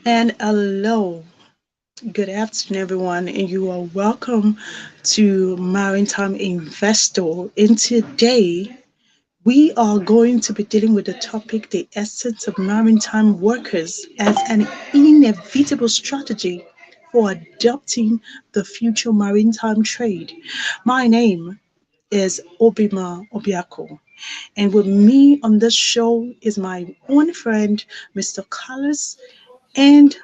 And hello, good afternoon, everyone, and you are welcome to Maritime Investor. And today, we are going to be dealing with the topic the essence of maritime workers as an inevitable strategy for adopting the future maritime trade. My name is Obima Obiako, and with me on this show is my own friend, Mr. Carlos, and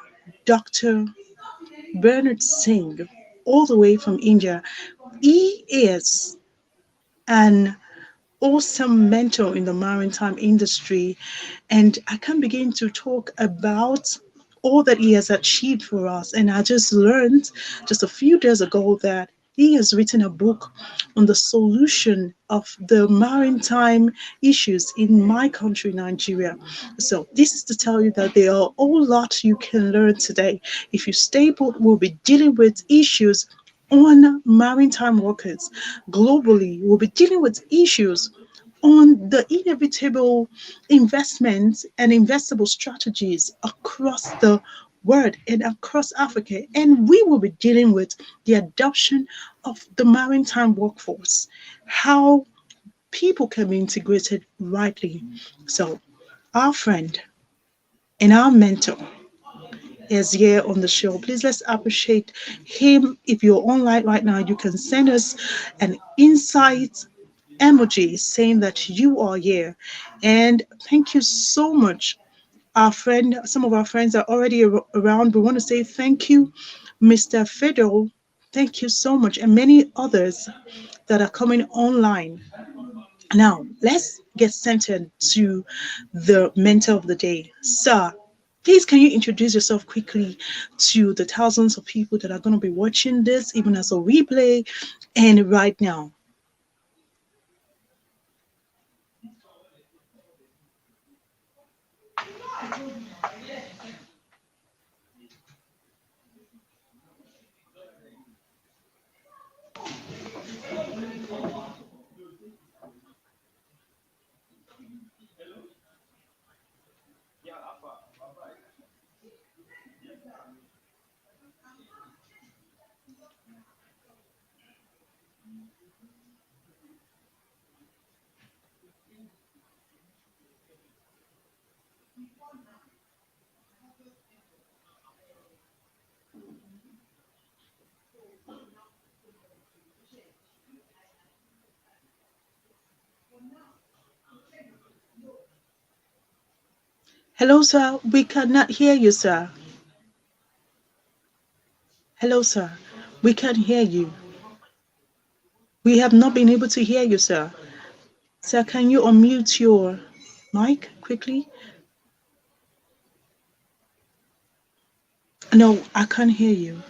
Dr. Bernard Singh, all the way from India. He is an awesome mentor in the maritime industry, and I can begin to talk about all that he has achieved for us. And I just learned just a few days ago that he has written a book on the solution of the maritime issues in my country, Nigeria. So, this is to tell you that there are a whole lot you can learn today. If you stay put, we'll be dealing with issues on maritime workers globally. We'll be dealing with issues on the inevitable investments and investable strategies across the world and across Africa. And we will be dealing with the adoption of the maritime workforce, how people can be integrated rightly. So, our friend and our mentor is here on the show. Please let's appreciate him. If you're online right now, you can send us an insight emoji saying that you are here. And thank you so much. Our friend, some of our friends are already around. We want to say thank you, Mr. Fiddle. Thank you so much, and many others that are coming online. Now, let's get centered to the mentor of the day. Sir, please can you introduce yourself quickly to the thousands of people that are going to be watching this, even as a replay, and right now? Hello, sir. We cannot hear you, sir. Hello, sir. We can't hear you. We have not been able to hear you, sir. Sir, can you unmute your mic quickly? No, I can't hear you.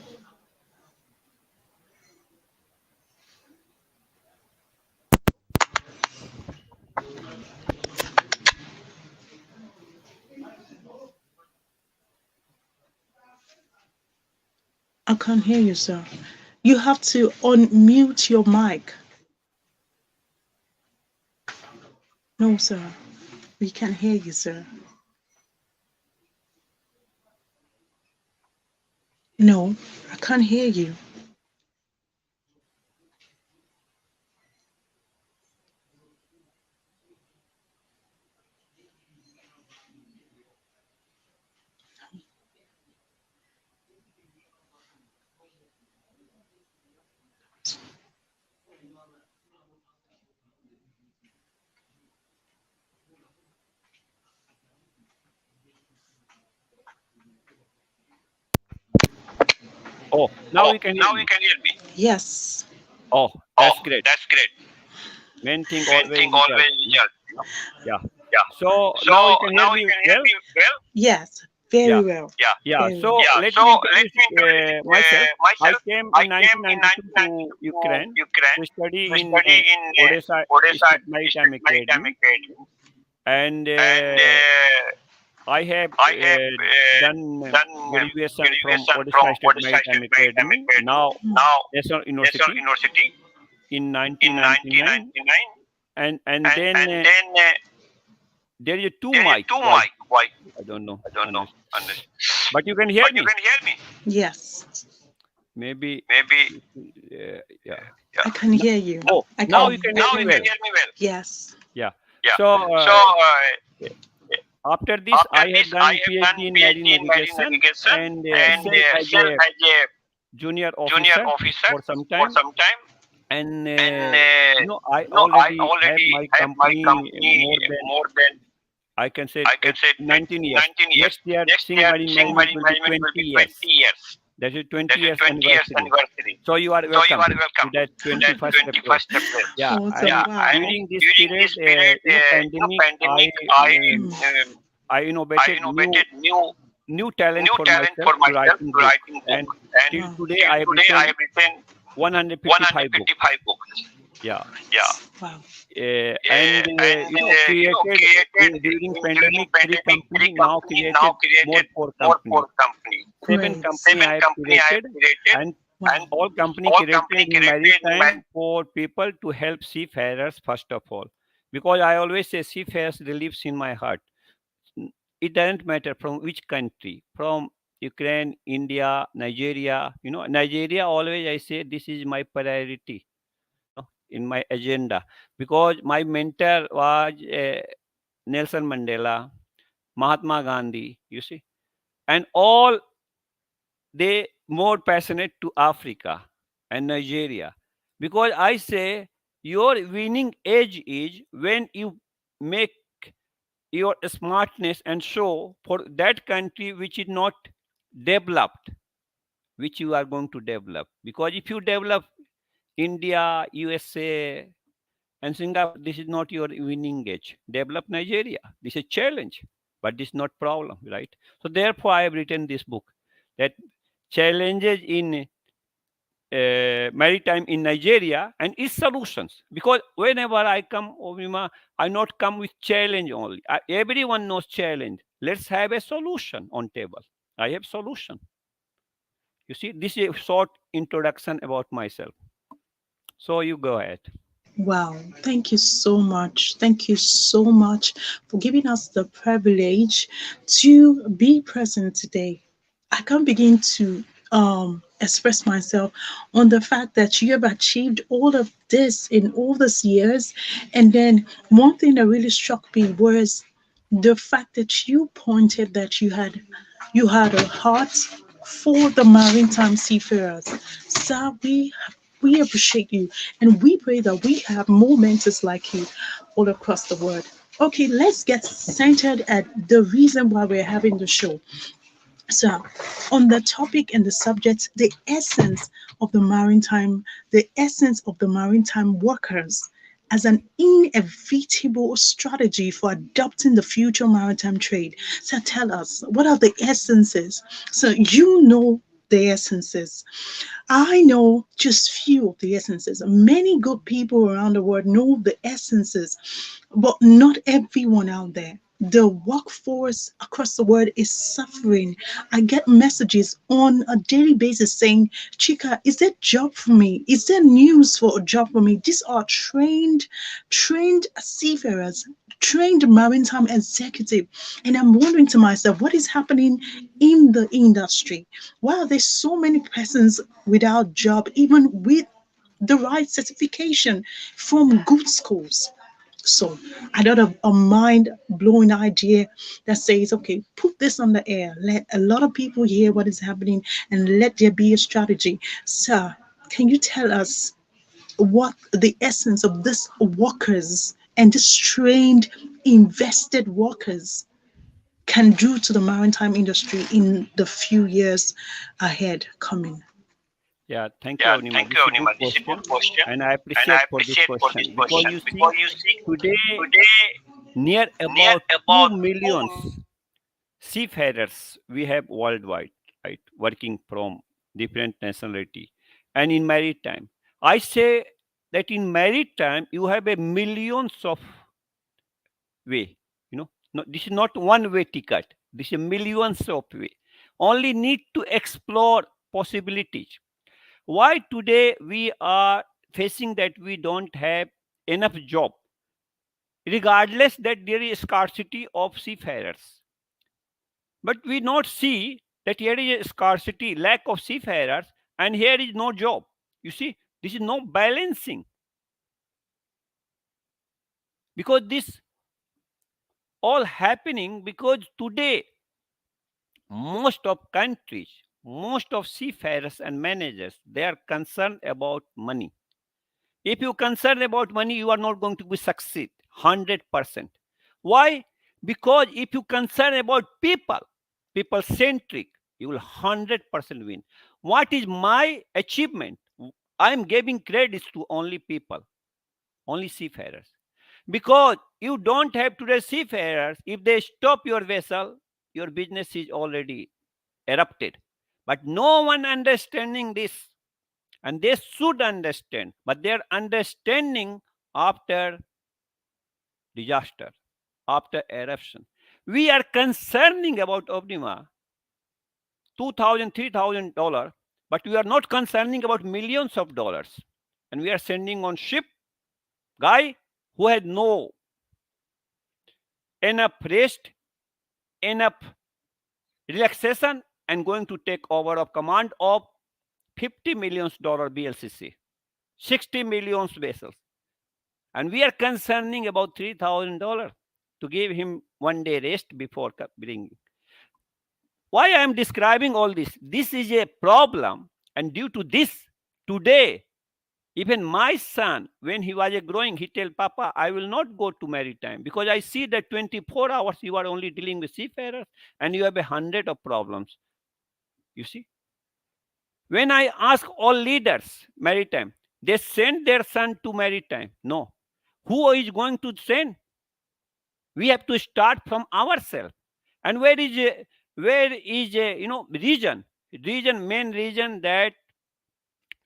I can't hear you, sir. You have to unmute your mic. No, sir. We can't hear you, sir. No, I can't hear you. Oh, now Oh, you can hear now you me. can hear me. Yes. Oh, Oh, that's great. that's great. Main thing Main always thing result. always result. Yeah. Yeah. So So now you can hear now you me can hear well. me well? Yes, very Yeah. well. Yeah. Yeah. Very well. So Yeah. let So me let introduce me introduce myself. I myself. came I in came in 1992 to 1992 to Ukraine Ukraine to study to in study in Odessa Odessa State Maritime District Maritime Academy, Academy, and and I have I have done done graduation from graduation from Odessa State Odessa Maritime State Maritime Academy, Academy, now now National National University, University in in 1999, 1999, and then and then there is two there is mic. two Why? mic. Why? I don't know. I don't know. Honest. Honest. but you can hear me. Yes, Maybe, yeah. I can No- hear you. Oh, I now can. you can hear me well. Yes. Yeah. So after this, I have done PhD in marine navigation and served as a junior officer for some time. And I already have my company more than, I can say, 19 years. Next year, Singh Marine Management will be 20 years. That is 20 years anniversary. So you are welcome to that 21st April. Yeah, Awesome. and Wow. during this period, pandemic, Mm. I innovated new talent for myself to writing book, and till Wow. today I have written 155 books. Yeah, Wow. and created during pandemic 3 company, now created more 4 company. 7 company I have created, and Wow. all company created in maritime for people to help seafarers first of all, because I always say seafarers lives in my heart. It doesn't matter from which country, from Ukraine, India, Nigeria. Nigeria always I say this is my priority, in my agenda, because my mentor was Nelson Mandela, Mahatma Gandhi. You see, and all they more passionate to Africa and Nigeria, because I say your winning age is when you make your smartness and show for that country which is not developed, which you are going to develop. Because if you develop India, USA, and Singapore, this is not your winning age. Develop Nigeria. This is a challenge, but this is not problem, right? So therefore, I have written this book, that challenges in maritime in Nigeria and its solutions. Because whenever I come, Ovima, I not come with challenge only. Everyone knows challenge. Let's have a solution on table. I have solution. You see, this is a short introduction about myself. So you go ahead. Wow. Thank you so much. Thank you so much for giving us the privilege to be present today. I can't begin to express myself on the fact that you have achieved all of this in all these years. And then one thing that really struck me was the fact that you pointed that you had a heart for the maritime seafarers. Sir, we appreciate you, and we pray that we have more mentors like you all across the world. Okay, let's get centered at the reason why we're having the show. So, on the topic and the subject, the essence of the maritime workers as an inevitable strategy for adopting the future maritime trade. So, tell us, what are the essences? So, you know the essences. I know just few of the essences. Many good people around the world know the essences, but not everyone out there. The workforce across the world is suffering. I get messages on a daily basis saying, Chika, is there a job for me? Is there news for a job for me? These are trained seafarers, trained maritime executive. And I'm wondering to myself, what is happening in the industry? Why are there so many persons without job, even with the right certification from good schools? So I got a mind blowing idea that says, okay, put this on the air. Let a lot of people hear what is happening and let there be a strategy. Sir, can you tell us what the essence of this workers and this trained, invested workers can do to the maritime industry in the few years ahead coming? Yeah, thank you, Avnima. This is a good question, and I appreciate for this question, because you see, today near about 2 million seafarers we have worldwide, right, working from different nationality, and in maritime, I say that in maritime you have a millions of way. No, this is not one way ticket. This is millions of way. Only need to explore possibilities. Why today we are facing that we don't have enough job, regardless that there is scarcity of seafarers, but we not see that here is a scarcity, lack of seafarers, and here is no job. You see, this is no balancing, because this all happening because today most of countries, most of seafarers and managers, they are concerned about money. If you concerned about money, you are not going to be succeed 100%. Why? Because if you concern about people, people centric, you will 100% win. What is my achievement? I am giving credits to only people, only seafarers. Because you don't have today seafarers, if they stop your vessel, your business is already erupted. But no one understanding this, and they should understand, but they are understanding after disaster, after eruption. We are concerning about Optima, 2,000, $3,000, but we are not concerning about millions of dollars. And we are sending on ship guy who had no enough rest, enough relaxation, and going to take over of command of $50 million BLCC, 60 million vessels. And we are concerning about $3,000 to give him 1 day rest before bringing. Why I am describing all this? This is a problem, and due to this, today, even my son, when he was growing, he tell Papa, I will not go to maritime because I see that 24 hours you are only dealing with seafarers and you have 100 of problems. You see, when I ask all leaders maritime, they send their son to maritime. No, who is going to send? We have to start from ourselves. And where is a main reason that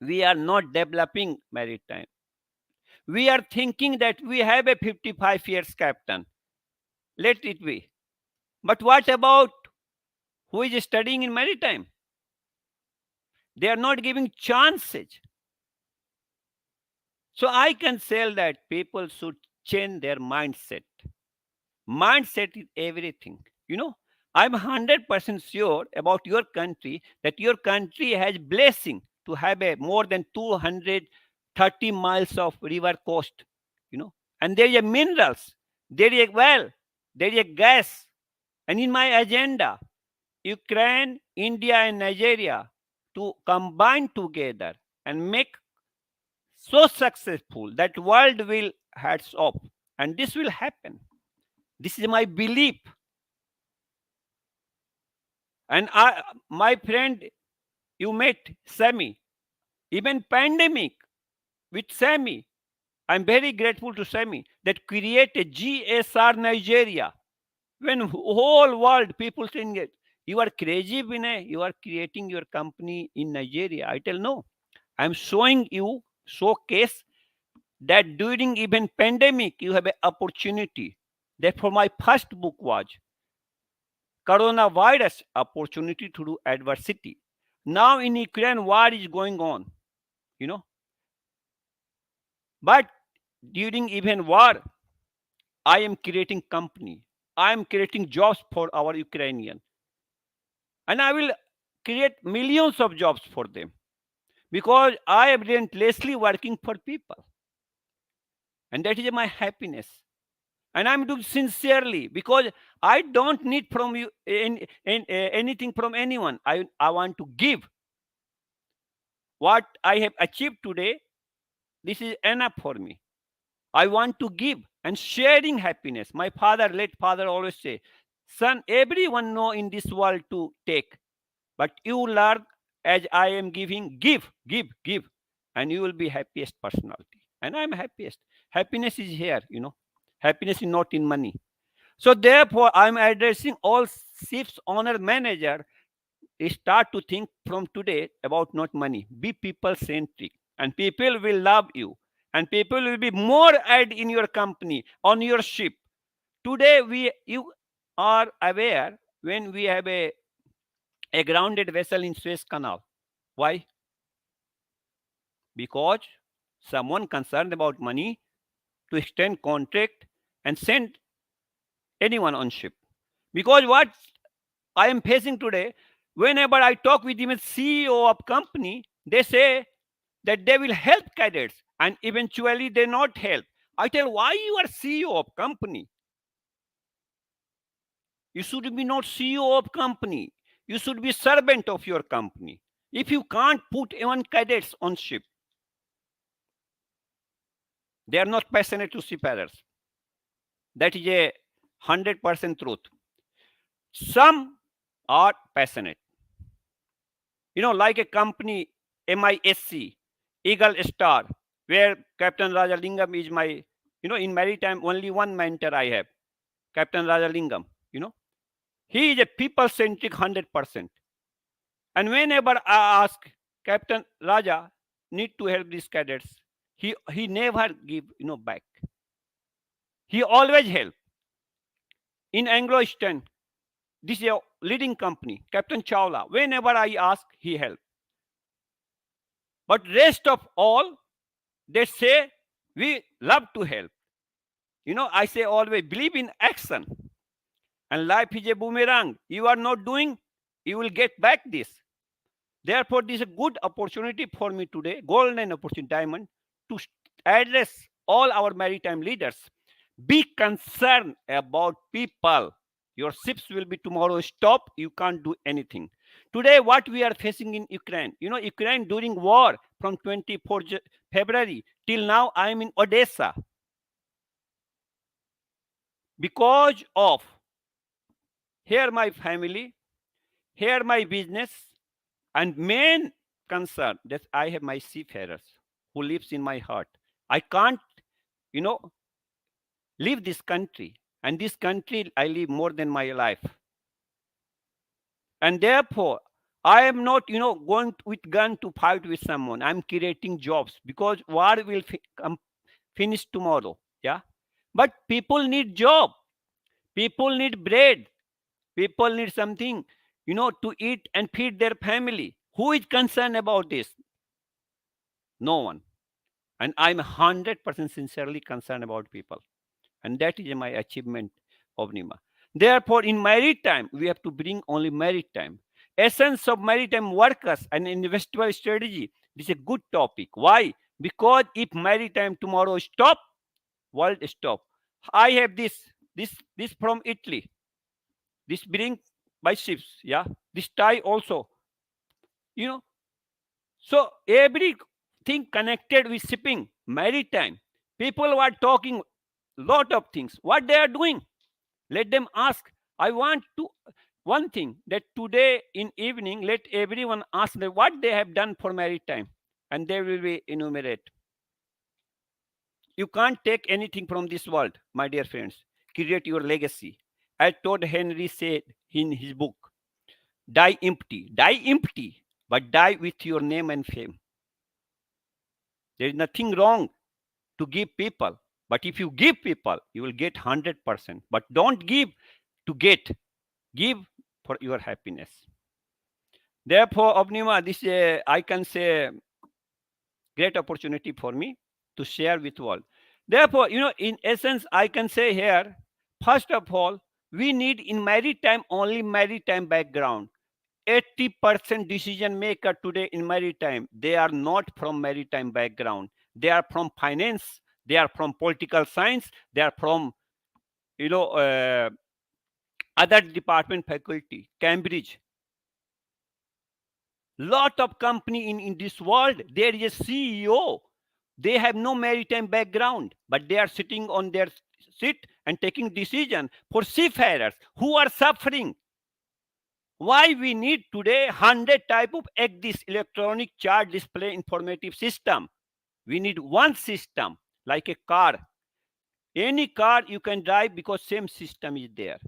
we are not developing maritime. We are thinking that we have a 55 years captain, let it be. But what about who is studying in maritime? They are not giving chances. So I can say that people should change their mindset. Mindset is everything. I'm 100% sure about your country, that your country has blessing to have a more than 230 miles of river coast. And there is a minerals, there is a well, there is a gas. And in my agenda, Ukraine, India, and Nigeria to combine together and make so successful that world will heads up. And this will happen. This is my belief. And my friend, you met Sammy, even pandemic with Sammy. I'm very grateful to Sammy that create a GSR Nigeria. When whole world people saying it, you are crazy, Binay, you are creating your company in Nigeria. I tell no. I'm showing you showcase that during even pandemic you have an opportunity. Therefore, my first book was Coronavirus Opportunity Through Adversity. Now in Ukraine, war is going on, you know. But during even war, I am creating company. I am creating jobs for our Ukrainian. And I will create millions of jobs for them because I am relentlessly working for people. And that is my happiness. And I'm doing sincerely because I don't need from you anything from anyone. I want to give what I have achieved today. This is enough for me. I want to give and sharing happiness. My father, late father, always say, son, everyone know in this world to take, but you learn as I am giving, give, and you will be happiest personality. And I'm happiest. Happiness is here, Happiness is not in money. So therefore, I'm addressing all ship's owner manager. Start to think from today about not money. Be people centric, and people will love you, and people will be more add in your company on your ship. Today, you are aware when we have a grounded vessel in Suez Canal. Why? Because someone concerned about money to extend contract and send anyone on ship. Because what I am facing today, Whenever I talk with even CEO of company, they say that they will help cadets and eventually they not help. I tell, why you are CEO of company? You should be not CEO of company. You should be servant of your company. If you can't put even cadets on ship, they are not passionate to seafarers. That is a 100% truth. Some are passionate. Like a company, MISC, Eagle Star, where Captain Raja Lingam is my, in maritime, only one mentor I have, Captain Raja Lingam. You know, he is a people centric 100%. And whenever I ask Captain Raja, need to help these cadets, he never give back. He always help. In Anglo Eastern, this is a leading company, Captain Chawla. Whenever I ask, he help. But rest of all, they say we love to help. I say always believe in action. And life is a boomerang. You are not doing, you will get back this. Therefore, this is a good opportunity for me today, golden opportunity, diamond, to address all our maritime leaders. Be concerned about people. Your ships will be tomorrow stop. You can't do anything. Today, what we are facing in Ukraine, Ukraine during war from 24th February till now, I am in Odessa because of here my family, here my business, and main concern that I have my seafarers who lives in my heart. I can't, you know, leave this country. And this country I live more than my life. And therefore, I am not, going with gun to fight with someone. I'm creating jobs because war will finish tomorrow. Yeah. But people need job. People need bread. People need something, to eat and feed their family. Who is concerned about this? No one. And I'm 100% sincerely concerned about people. And that is my achievement of Nima. Therefore, in maritime, we have to bring only maritime. Essence of maritime workers and investable strategy. This is a good topic. Why? Because if maritime tomorrow stop, world stop. I have this from Italy. This bring by ships. Yeah. This tie also. You know. So everything connected with shipping, maritime. People were talking lot of things. What they are doing? Let them ask. I want to one thing that today in evening, let everyone ask them what they have done for maritime, and they will be enumerate. You can't take anything from this world, my dear friends. Create your legacy. As Todd Henry said in his book, die empty, but die with your name and fame. There is nothing wrong to give people, but if you give people, you will get 100%. But don't give to get, give for your happiness. Therefore, Abnima, this I can say great opportunity for me to share with all. Therefore, in essence, I can say here, first of all, we need in maritime only maritime background. 80% decision maker today in maritime, they are not from maritime background. They are from finance, they are from political science, they are from, you know, uh, other department faculty, Cambridge. Lot of company in this world, there is a CEO. They have no maritime background, but they are sitting on their seat and taking decision for seafarers who are suffering. Why we need today 100 type of this electronic chart display informative system? We need one system like a car. Any car you can drive because same system is there.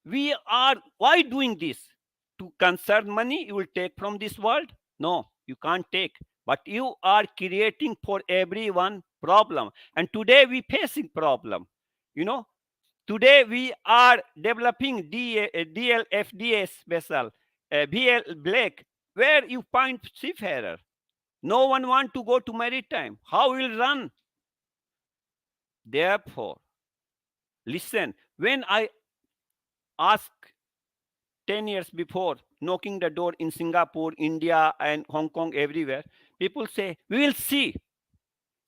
We are why doing this? To conserve money you will take from this world? No, you can't take. But you are creating for everyone problem. And today we facing problem. You know, today we are developing DLFDS vessel, VL Black, where you find seafarer. No one want to go to maritime. How will run? Therefore, listen, when I ask 10 years before, knocking the door in Singapore, India, and Hong Kong, everywhere, people say, we will see.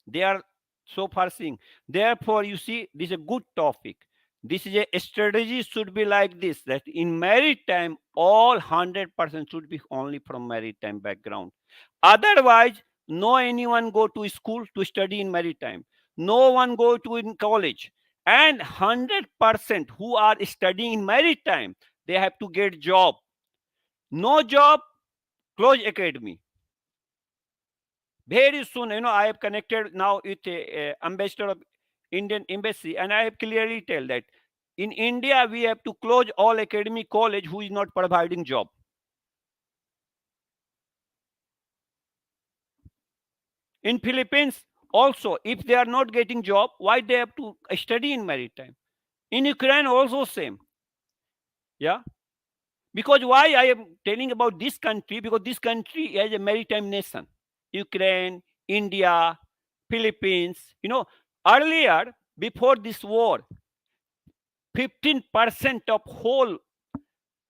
They are so far seeing. Therefore, you see, this is a good topic. This is a strategy should be like this, that in maritime, all 100% should be only from maritime background. Otherwise, no anyone go to school to study in maritime. No one go to in college. And 100% who are studying in maritime, they have to get job. No job, close academy. Very soon, I have connected now with a ambassador of Indian embassy, and I have clearly tell that in India we have to close all academic college who is not providing job. In Philippines also, if they are not getting job, why they have to study in maritime? In Ukraine also same. Yeah. Because why I am telling about this country? Because this country is a maritime nation. Ukraine, India, Philippines. Earlier, before this war, 15% of whole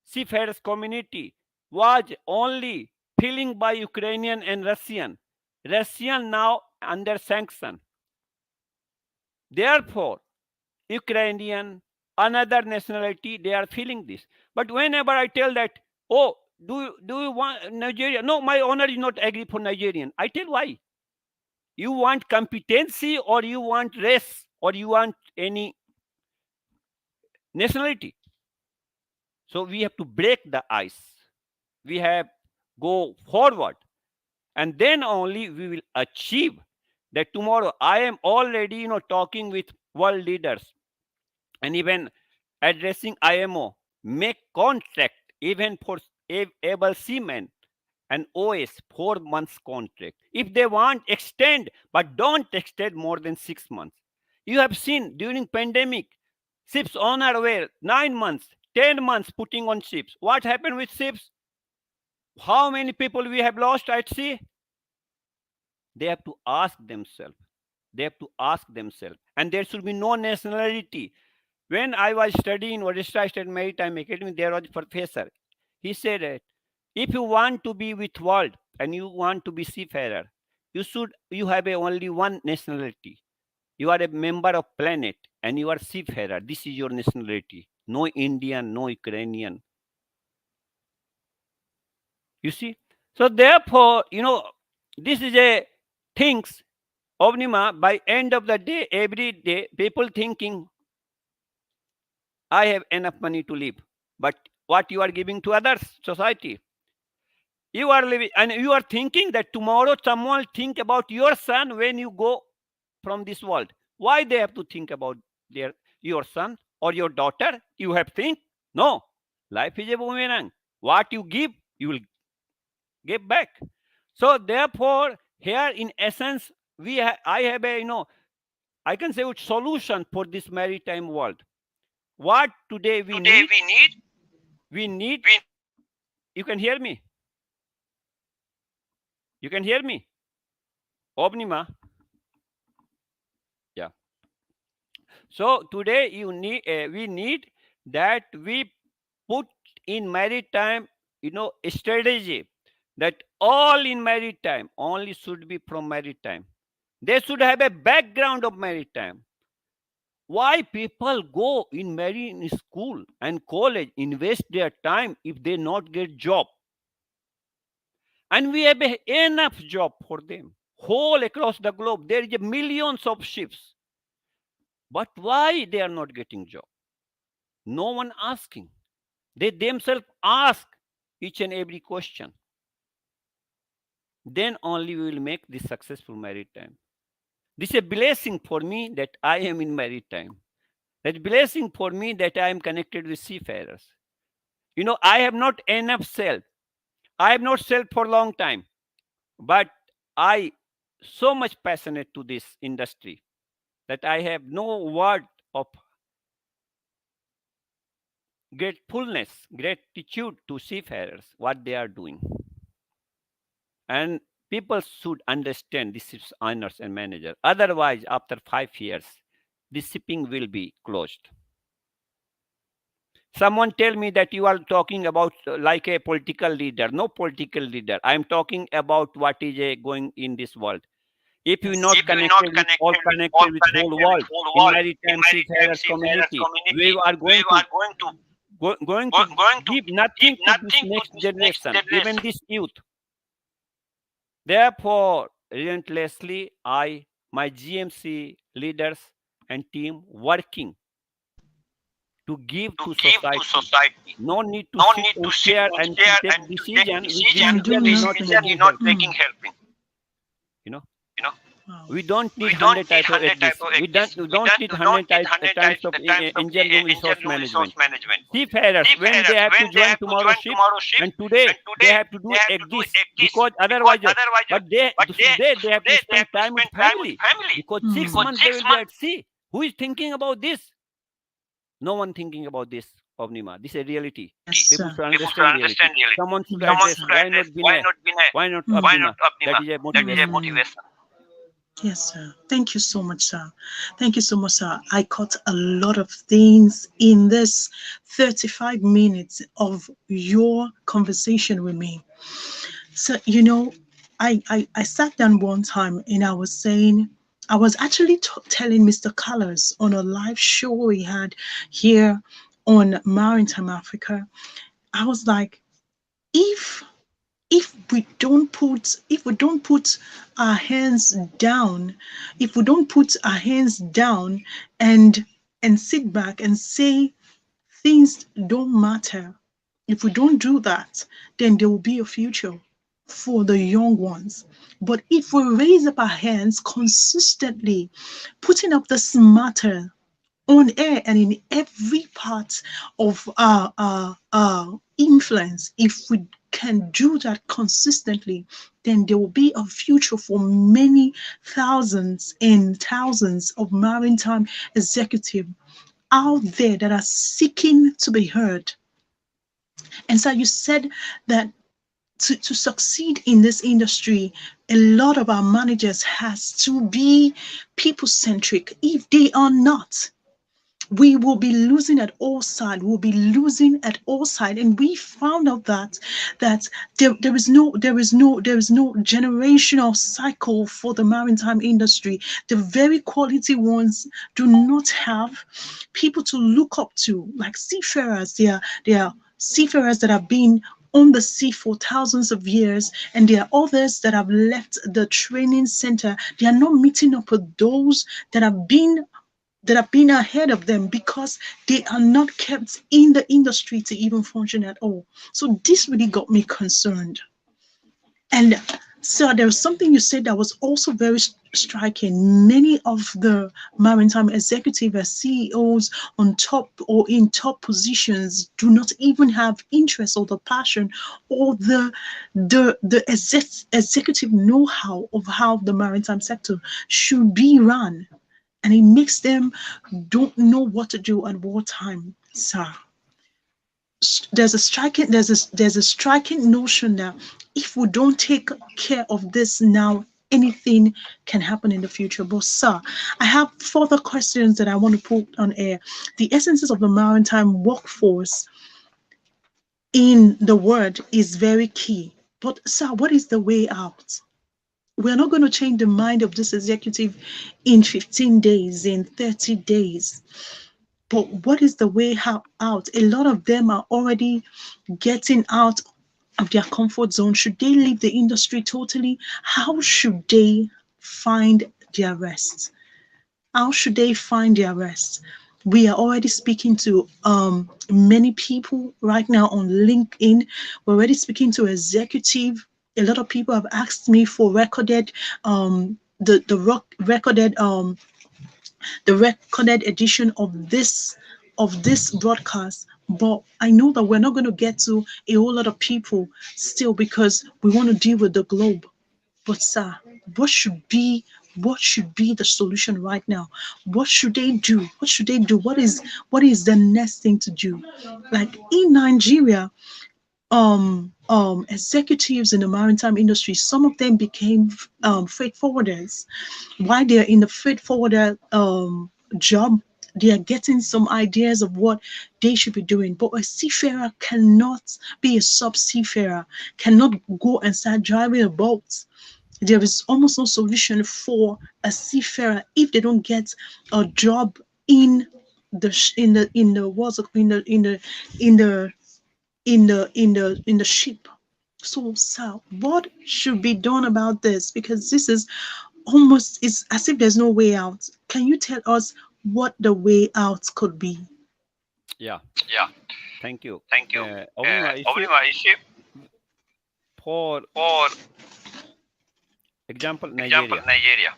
seafarers community was only filling by Ukrainian and Russian. Russian now under sanction. Therefore, Ukrainian, another nationality, they are feeling this. But whenever I tell that, oh, do you want Nigeria? No, my owner is not agree for Nigerian. I tell why. You want competency, or you want race, or you want any nationality? So we have to break the ice. We have go forward, and then only we will achieve that. Tomorrow I am already talking with world leaders, and even addressing IMO, make contract even for able seamen and OS 4 months contract. If they want, extend, but don't extend more than 6 months. You have seen during pandemic, ships owner were 9 months, 10 months putting on ships. What happened with ships? How many people we have lost at sea? They have to ask themselves. They have to ask themselves. And there should be no nationality. When I was studying Odisha State Maritime Academy, there was a professor. He said that if you want to be with world and you want to be seafarer, you have only one nationality. You are a member of planet and you are seafarer. This is your nationality. No Indian, no Ukrainian. You see? So therefore, this is a things. Ovnima, by end of the day, every day, people thinking, I have enough money to live. But what you are giving to others, society, you are living, and you are thinking that tomorrow someone will think about your son when you go from this world. Why they have to think about your son or your daughter? You have think? No. Life is a boomerang. What you give, you will give back. So therefore, here in essence, I have a I can say which solution for this maritime world. What today we Today need? we need We need. we You can hear me. You can hear me. Obnima. Yeah. So today we need that we put in maritime, strategy, that all in maritime only should be from maritime. They should have a background of maritime. Why people go in marine school and college, invest their time if they not get job? And we have enough job for them. Whole across the globe, there is millions of ships. But why they are not getting job? No one asking. They themselves ask each and every question. Then only we will make this successful maritime. This is a blessing for me that I am in maritime. That blessing for me that I am connected with seafarers. I have not enough sailed. I have not sailed for a long time, but I so much passionate to this industry that I have no word of gratefulness, gratitude to seafarers, what they are doing. And people should understand this is owners and manager. Otherwise, after 5 years, the shipping will be closed. Someone tell me that you are talking about like a political leader. No political leader. I am talking about what is going in this world. If you Yes. not connected with all connected with whole world in maritime seafarers community, we are going to going to give nothing to this next generation, even this youth. Therefore, relentlessly, I, my GMC leaders and team working to give to society. No need to sit on chair and to take decision which And do decision is not nothing. making helping. You know, Wow. we don't need 100 type of exist. We don't need 100 times of engine room resource management. Seafarers, when they have to join tomorrow's ship, and today they have to do exist because otherwise, but today they have to spend time with family because 6 months they will be at sea. Who is thinking about this? No one thinking about this, Ovnima. This is a reality. Yes, People sir. should understand reality. Someone should Yes, address sir. why not Binay? Why not Abnima? That is a motivation. Yes, sir. Thank you so much, sir. Thank you so much, sir. I caught a lot of things in this 35 minutes of your conversation with me. So, I sat down one time and I was saying, I was actually telling Mr. Colors on a live show we had here on Maritime Africa. I was like, if if we don't put our hands down, if we don't put our hands down and sit back and say things don't matter, if we don't do that, then there will be a future for the young ones. But if we raise up our hands consistently, putting up this matter on air and in every part of our influence, if we can do that consistently, then there will be a future for many thousands and thousands of maritime executives out there that are seeking to be heard. And so you said that to succeed in this industry, a lot of our managers has to be people centric. If they are not, we will be losing at all sides. We'll be losing at all sides. And we found out that there is no generational cycle for the maritime industry. The very quality ones do not have people to look up to, like seafarers. They are seafarers that have been on the sea for thousands of years, and there are others that have left the training center. They are not meeting up with those that have been ahead of them because they are not kept in the industry to even function at all. So this really got me concerned. And so there was something you said that was also very striking. Many of the maritime executive as CEOs on top or in top positions do not even have interest or the passion or the executive know-how of how the maritime sector should be run, and it makes them don't know what to do at what time, sir. There's a striking notion that if we don't take care of this now, anything can happen in the future. But sir, I have further questions that I want to put on air. The essences of the maritime workforce in the word is very key. But sir, what is the way out? We're not going to change the mind of this executive in 15 days, in 30 days. But what is the way out? A lot of them are already getting out of their comfort zone. Should they leave the industry totally? How should they find their rest? How should they find their rest? We are already speaking to many people right now on LinkedIn. We're already speaking to executive. A lot of people have asked me for recorded recorded the recorded edition of this broadcast. But I know that we're not going to get to a whole lot of people still because we want to deal with the globe. But sir, what should be what should be the solution right now? What should they do? What should they do? What is the next thing to do? Like in Nigeria, executives in the maritime industry, some of them became freight forwarders. While they're in the freight forwarder job, They are getting some ideas of what they should be doing. But a seafarer cannot be a sub seafarer, cannot go and start driving a boat. There is almost no solution for a seafarer if they don't get a job in the what's it- in the in the ship. So, sir, what should be done about this? Because this is almost, it's as if there's no way out. Can you tell us what the way out could be? Yeah, Yeah, thank you. thank you. Oblima, you see, Oblima, you see, for for example, example, Nigeria. Nigeria.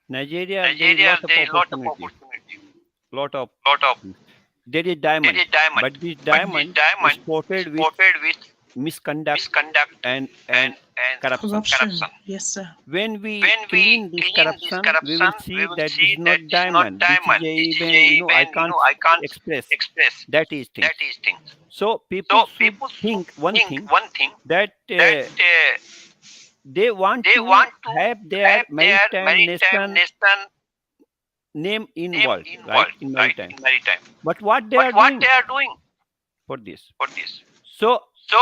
Nigeria, there is Nigeria, lot of there is lot of opportunity, opportunity, lot of lot of things. There is there diamond, is diamond, but this but this diamond is diamond is spotted with spotted with misconduct misconduct and and corruption. Corruption. Yes, sir. When we When we clean this clean this corruption, we corruption, will we see will that this see is that not this is not diamond. This is diamond. a This is even, a I even, can't I can't express. express. That is things. That is things. So people So should people should think one think thing, one thing, that that they want they to want to have their have their maritime maritime nation nation name in name world, in right? world, In right? maritime. In maritime. But what they But are what doing they are doing for this? for this? So So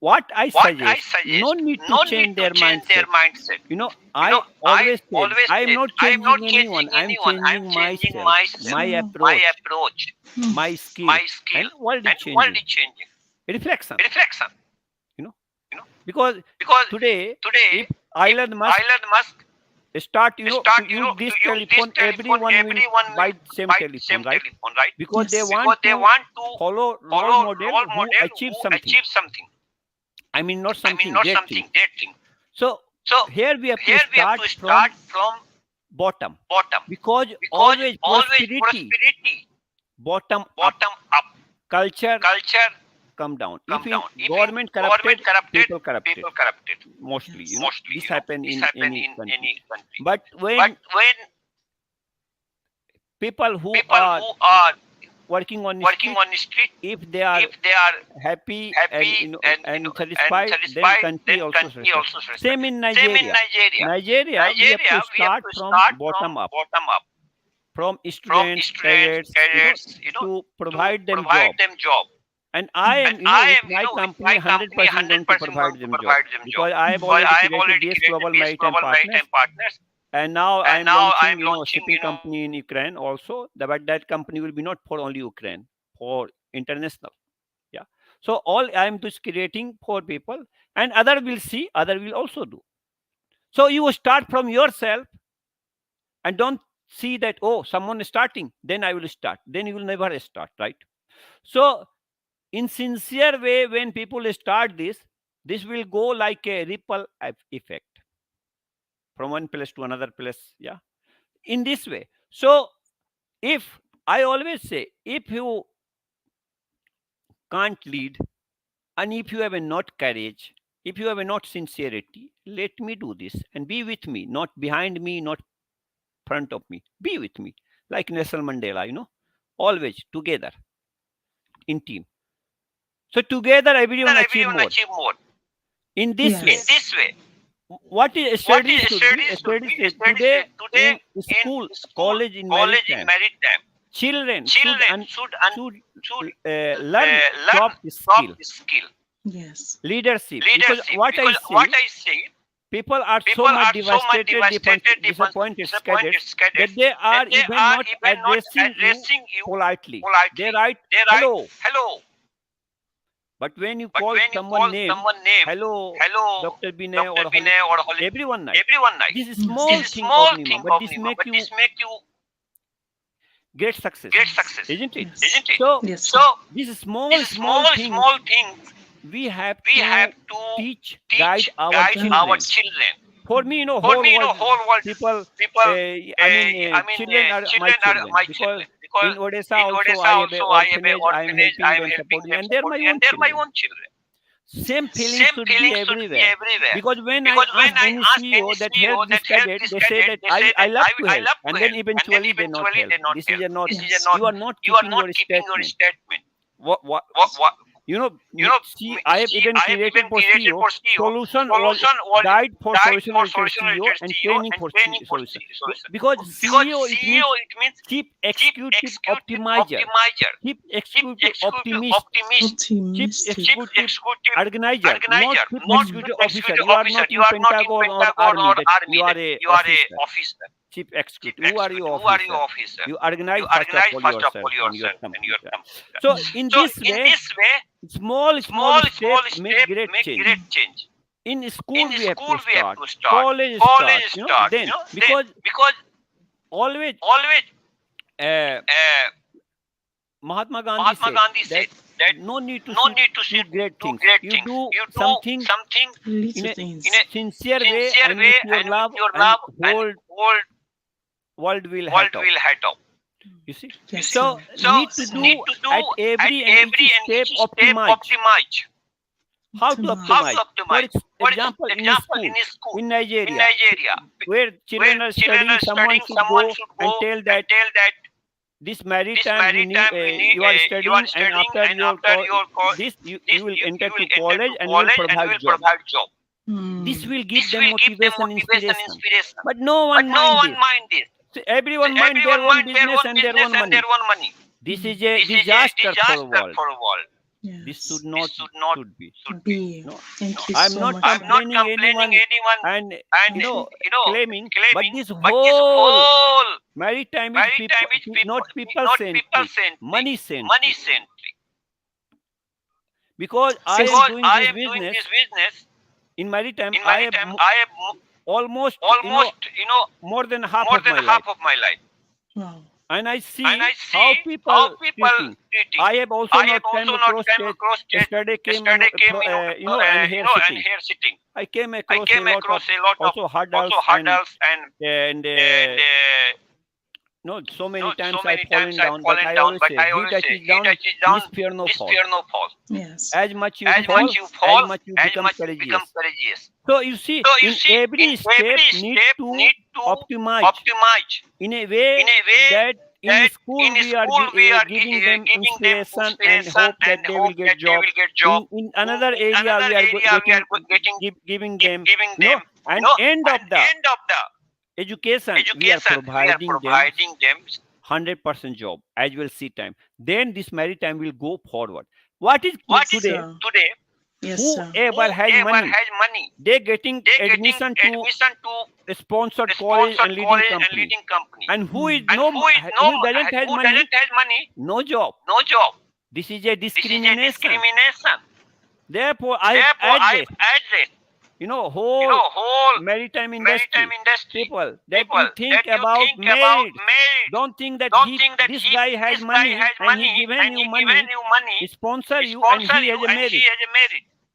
what I what I suggest, no suggest, need to no change need to their change their mindset. mindset. I I always said always I am said not I am not changing anyone. changing I am anyone. I am changing changing myself, myself, my Hmm. my approach, approach, Hmm. my skill, my skill, and world is and world changing. is changing. Reflection, Reflection, you know, you know, because because today, today, if if Elon Musk Elon Musk start, to start, use to this use this telephone, telephone, everyone will everyone buy will the same buy the telephone, same right? telephone, right? Because they Yes. want Because they to want to follow role follow model role who model achieve who something. achieve something. I mean, not I mean, something not great thing. something great thing. So So here we have to here we have start to from start from bottom, bottom, because because always always prosperity prosperity bottom up, bottom up, culture culture come down. come If in down. If in government government corrupted, corrupted, people corrupted people corrupted. mostly. Yes. Mostly, This happen this in happen any in country. any country. But But when when people who people are who are working on the working street, on the street, if they are if they are happy and happy and and satisfied, then satisfied, country then also country satisfied. also satisfied. Same in Same in Nigeria. Nigeria. Nigeria, we have Nigeria, to we have start to from start bottom from up, bottom up, from from students, students, cadets, cadets, to to provide them provide job. them job. And I And am, I with am, my with company, my company, 100% going to 100% provide going to them job, provide them job. because I have Because already I have created already this created Global this Maritime global Partners, maritime partners, and now I and am now I launching, am launching, shipping company in Ukraine also. But that company will be not for only Ukraine, for international. Yeah. So all I am just creating for people, and other will see, other will also do. So you start from yourself, and don't see that, oh, someone is starting, then I will start. Then you will never start, right? So in sincere way, when people start this will go like a ripple effect from one place to another place. Yeah. In this way. So if I always say, if you can't lead, and if you have a not courage, if you have a not sincerity, let me do this and be with me, not behind me, not front of me. Be with me, like Nelson Mandela, always together in team. So together everyone achieve everyone more. achieve more. In this In way, Yes. this way, what is what studies is should be? studies should Studies be? Studies today today in in school, school, college, in college in maritime, maritime, children children should should learn learn soft skill, soft skill, Yes. leadership. Because leadership. what I Because what see, I see, people are so people much are so much devastated, devastated, disappointed disappointed cadets, that cadets, they are that they even are not even not addressing you addressing you politely. They politely. write They write hello, hello, but when you but call when you someone call name, someone name, hello, hello, Dr. Binay Dr. or Binay or Holly, everyone night. everyone night. This is Yes. small This is Yes. thing of small Nima, thing but of this Nima, make but you this make you great success, great Yes. success, isn't it? Yes. isn't it? So Yes. So these small, these small things small things we have we have to to teach, guide teach, our guide our children. children. For me, For whole me, world whole world people. people, Children are my children are children, my because children. Because in Odessa in also Odessa I have a also I have a orphanage. I am orphanage. I helping am them, helping supporting, them, and they're my supporting, own and they're my children. own children. Same feeling Same should be feelings should be everywhere. everywhere. Because when I Because when ask I any ask any CEO that help CEO this that help cadet, this they say cadet, that they say I that love to I help, love to and then help, and then eventually they not eventually help. they not This is help. a not. This is a Yes. not. You are not You are keeping not your keeping your statement. statement. What What See, I have even created for CEO solution or guide for solution oriented CEO and training for solution. Because CEO, it means chief executive optimizer, chief executive optimist, chief Optimistic. executive organizer, not chief executive officer. You are not in Pentagon or army that you are a officer. Chief executive. Who are you officer? You organize first of all yourself and your company. Right? So in this way, small step make great change. In school we have to start, college start, then because always uh, Mahatma Gandhi said that no need to do great things. You do something in Little a things. sincere way and with your love, and whole world will hat up. You see? Yes, So sir. need to do at every and each step optimize. How to Optimize. optimize? For example, in a school in Nigeria, where children are studying, someone should go and tell that this maritime you need, you are studying, and after your this you will enter to college and you will provide job. This will give them motivation, inspiration. But no one mind this. So everyone mind their own business and their own money. This is a disaster for the world. This Yes. should be. Be. No, Thank you I'm so not much. complaining anyone and claiming, but this whole maritime is people, not people centric, money centric. Because I am doing this business in maritime, I have almost more than half of my life, Wow. and I see how people treating. I have also not came across that. Yesterday came and here sitting. I came across a lot of also hurdles and no, so many times I've fallen down, but I always say, he touches down, miss fear no fall. Yes. As much you fall, as much you become courageous. So you see, in every step need to optimize in a way that in school we are giving them inspiration and hope that they will get job. In another area we are giving them, and end of the education we are providing them 100% job as well see time. Then this maritime will go forward. What is Yes, today? sir. Yes, sir. Whoever has money, they getting admission to a sponsored college and leading company. And who doesn't have money, no job. This is a discrimination. Therefore, I address whole maritime industry people that you think about merit. Don't think that this guy has money and he given you money, he sponsor you and he has a merit.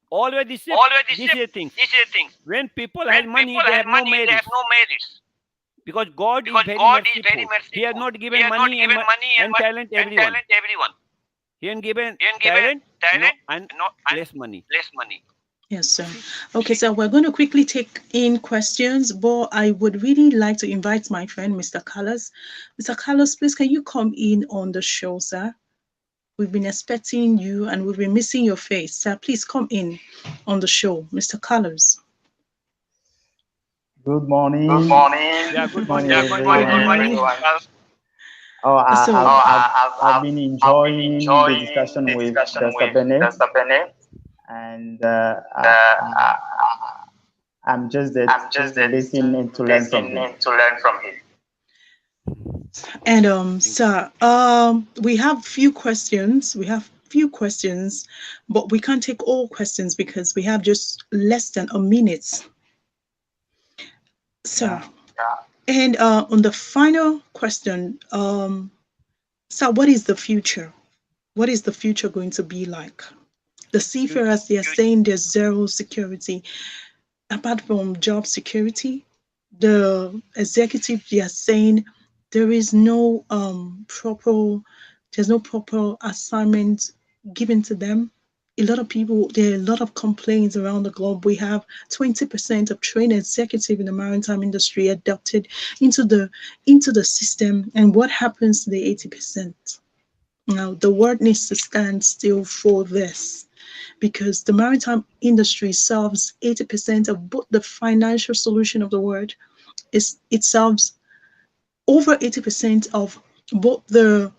Always this is a thing. When people have money, they have no merits. Because God is very merciful. He has not given money and talent everyone. He has given talent and less money. Yes, sir. Okay, so we're going to quickly take in questions, but I would really like to invite my friend, Mr. Carlos. Mr. Carlos, please, can you come in on the show, sir? We've been expecting you and we've been missing your face. Sir, please come in on the show, Mr. Carlos. Good morning. Yeah, good morning. Everyone. Oh, I've been enjoying the discussion with Dr. Bene, and I'm just there to listen and to learn from him. And sir, we have few questions. But we can't take all questions because we have just less than a minute. Sir. And on the final question, sir, what is the future? What is the future going to be like? The seafarers, they are saying there's zero security. Apart from job security, the executive, they are saying there is no proper assignment given to them. There are a lot of complaints around the globe. We have 20% of trained executive in the maritime industry adopted into the system. And what happens to the 80%? Now, the world needs to stand still for this because the maritime industry solves 80% of both the financial solution of the world. It solves over 80% of both the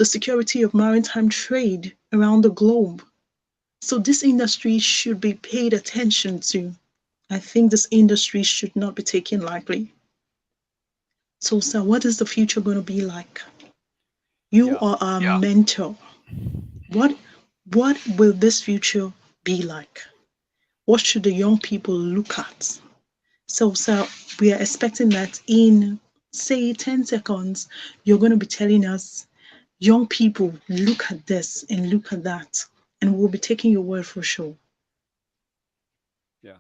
security of maritime trade around the globe. So this industry should be paid attention to. I think this industry should not be taken lightly. So, sir, what is the future going to be like? You Yeah. are our mentor. What what will this future be like? What should the young people look at? So, sir, we are expecting that in say 10 seconds, you're going to be telling us, young people, look at this and look at that, and we'll be taking your word for sure. Yeah.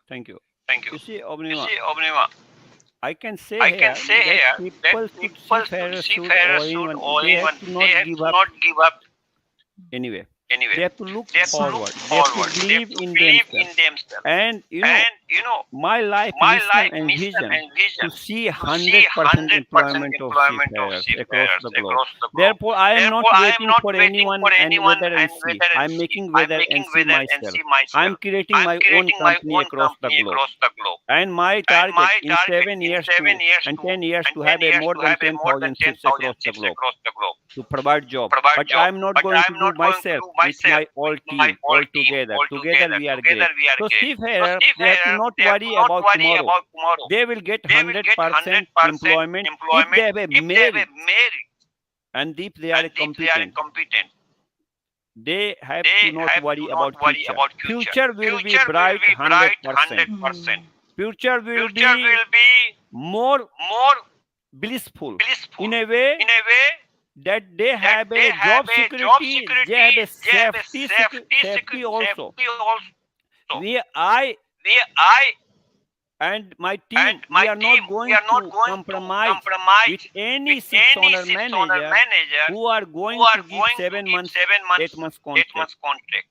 Thank you. Thank you. You see, You Obnima, see, Obnima, I can say I can here say that here that people should, people should, seafarers should, seafarers or should, even or they have even to they not have give to up not give up anyway. anyway. They have to look They have to look forward. They have to forward. They have believe to in believe in themselves. themselves. And And my life my mission life and mission vision and vision to see to see 100% 100% employment of employment of seafarers across seafarers the globe. across the globe. Therefore, I am not Therefore, I am waiting not for waiting for anyone and anyone weather and and sea. whether I and am see. making I'm weather and making sea weather and myself. see I am myself. creating I'm my own creating my company own across the company globe. across the globe. And my And target my in target 7 years in to 7 years and to 10 years and to 10 have a years more to than have a more than 10,000 ships 10,000 across the ships globe across the globe to provide to job. provide But job. I'm not But going to I'm do not going to myself do with myself my all with my team whole all team. together. All Together together, we are together great. we are So great. So seafarer, they have to seafarers, not they have to worry not about worry tomorrow. about tomorrow. They will get They will get 100% 100% employment if they employment have a if they have a merit merit and if they are and if they are competent. competent. They have to They not have worry to not about worry future. about future. Future will be Future will bright be bright 100%. 100%. Future will Future be will be more more blissful blissful in a way in a way that they that have they a have job a job security, they have security, a they have a safety safety also. safety also. We I I and my and team, we my are team, not we going are not to going to compromise with compromise any with ships any owner ships owner manager manager who are who going are to give going to 7 give months 8 7 months, months 8 months contract. contract.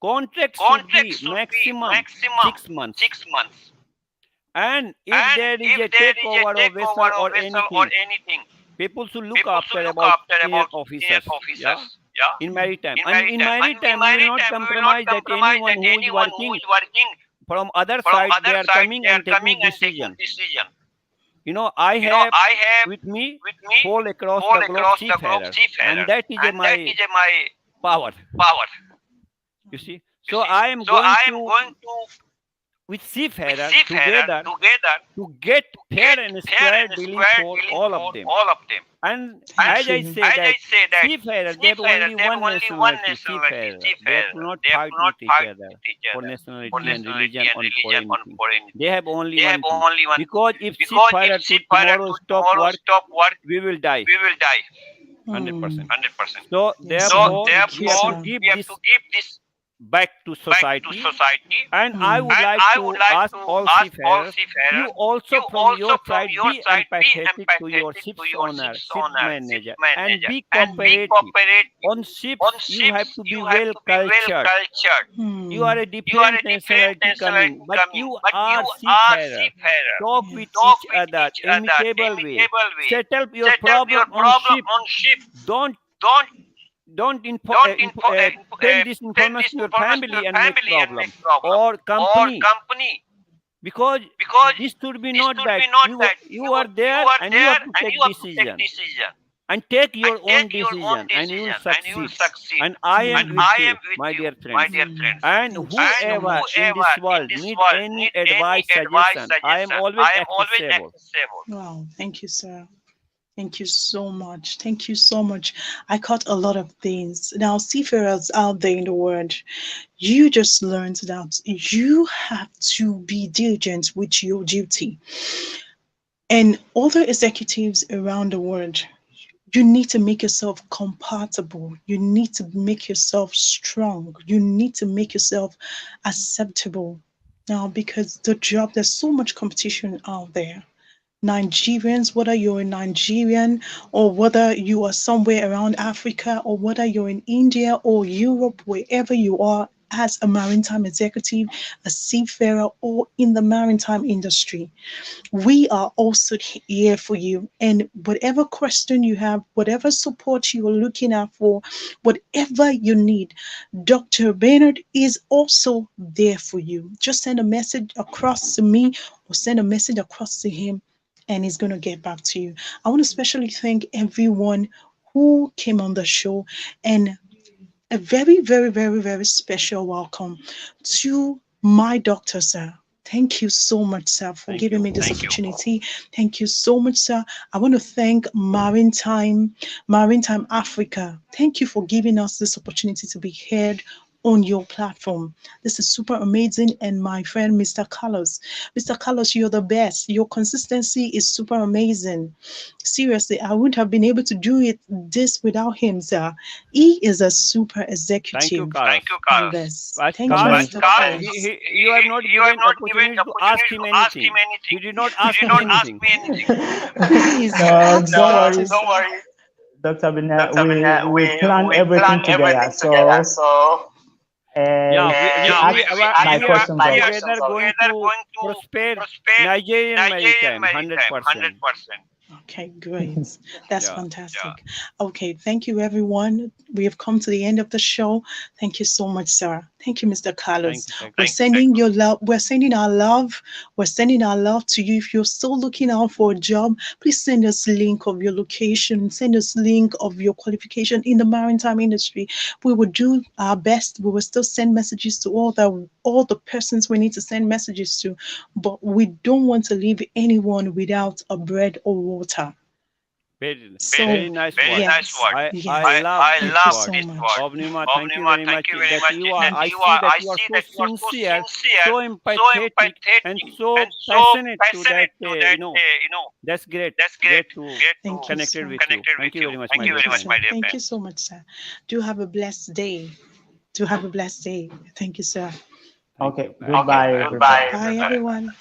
Contract should Contract be should be maximum maximum 6 months. 6 months. And if And there is if a there is a takeover of takeover vessel of or vessel or anything, anything, people should look people should after look about after senior about senior officers. Yeah, officers. Yeah, in maritime. in And in maritime. And in maritime, we will not maritime, we will not compromise that compromise anyone that who is anyone who working is working from other from side, they other are side, coming they are and taking coming and taking decision. decision. I have I have with me with me whole across all the globe across the globe seafarers, and seafarers, that is and that my is my power. power. You see, You so see, I am so going I am to going to with with seafarer seafarer together together to get to fair get and fair square and dealing square for dealing all of for them. all of them. And Thank as I you. say As that I say that seafarer, they have seafarer, only they have one only one nationality, nationality, seafarer. They have to seafarer. not They have fight to not with each fight other with each for other for nationality and nationality religion and on for religion on anything. for anything. They have only They have one thing. only one thing. Because if Because if seafarer to seafarer tomorrow to stop tomorrow work, stop work, we will die we will die Hmm. 100%. 100%. So Yes, So sir. therefore, Thank you, we have to therefore, sir. give we have this to give this back to back to society. society. And I Hmm. would And like I would to like ask to all ask all seafarers, you seafarers, also you from also your from side your be side be empathetic to your empathetic to ship's your owner, ship's ship owner, ship manager, and manager, be and be cooperative. cooperative. On On ships, you have ships, to be you have well to be well cultured. cultured. You Hmm. are a You are different a different nationality coming, nationality but coming, you but you are are seafarer. seafarer. Talk with Yes. Talk each with other, each other amicable way. amicable way. Settle your Settle your problem on problem ship. on ship. Don't Don't don't tell this tell information this to your information to family your and make family and problem make problem or or company, company, because because this should be this not should that be not you that you are you there are and you there have to and take you have to take decision decision and take and your own take your own decision and you will decision and you will succeed. succeed. And I And am Hmm. with I am you, with my you, dear my friends. dear Hmm. friends. And Thank you so And whoever much. in whoever this in world this need world any need any advice, advice, suggestion, I am suggestion, always I am always accessible. accessible. Wow. Thank you, sir. Thank you so much. Thank you so much. I caught a lot of things. Now, seafarers out there in the world, you just learned that you have to be diligent with your duty. And other executives around the world, you need to make yourself compatible. You need to make yourself strong. You need to make yourself acceptable. Now, because the job, there's so much competition out there. Nigerians, whether you're a Nigerian or whether you are somewhere around Africa or whether you're in India or Europe, wherever you are, as a maritime executive, a seafarer, or in the maritime industry, we are also here for you. And whatever question you have, whatever support you are looking out for, whatever you need, Dr. Bernard is also there for you. Just send a message across to me or send a message across to him, and he's going to get back to you. I want to especially thank everyone who came on the show, and a very, very, very, very special welcome to my doctor, sir. Thank you so much, sir, for Thank giving you. me this opportunity. Thank you so much, sir. I want to thank Maritime Africa. Thank you for giving us this opportunity to be heard on your platform. This is super amazing. And my friend, Mr. Carlos, you're the best. Your consistency is super amazing. Seriously, I wouldn't have been able to do it this without him, sir. He is a super Thank you, executive Carlos. on this. But Thank you, Carlos, Mr. Carlos. you have not given opportunity to ask him anything. He did not ask me anything. Please No, ask don't doctor, worry, sir. Dr. Binay. We plan everything together. So, Yeah, to ask my questions we are also. together going to prosper Nigerian maritime, 100%. Okay, great. That's Yeah. fantastic. Okay, thank you, everyone. We have come to the end of the show. Thank you so much, sir. Thank you, Mr. Carlos. Thank We're you. sending your love. We're sending our love. We're sending our love to you. If you're still looking out for a job, please send us link of your location. Send us link of your qualification in the maritime industry. We will do our best. We will still send messages to all the persons we need to send messages to, but we don't want to leave anyone without a bread or water. Very, So, very nice word. yes, I yes. love Thank this you word. so much. Obnima, thank you very much that you are, I see that you are so sincere, so empathetic, and so passionate to that, that's great. Great to Thank you, connected sir. with you. Thank you very much, my Thank dear you, friend. sir. Thank you so much, sir. Do have a blessed day. Do have a blessed day. Thank you, sir. Thank Okay, you. Bye. goodbye, everybody. Bye, everyone.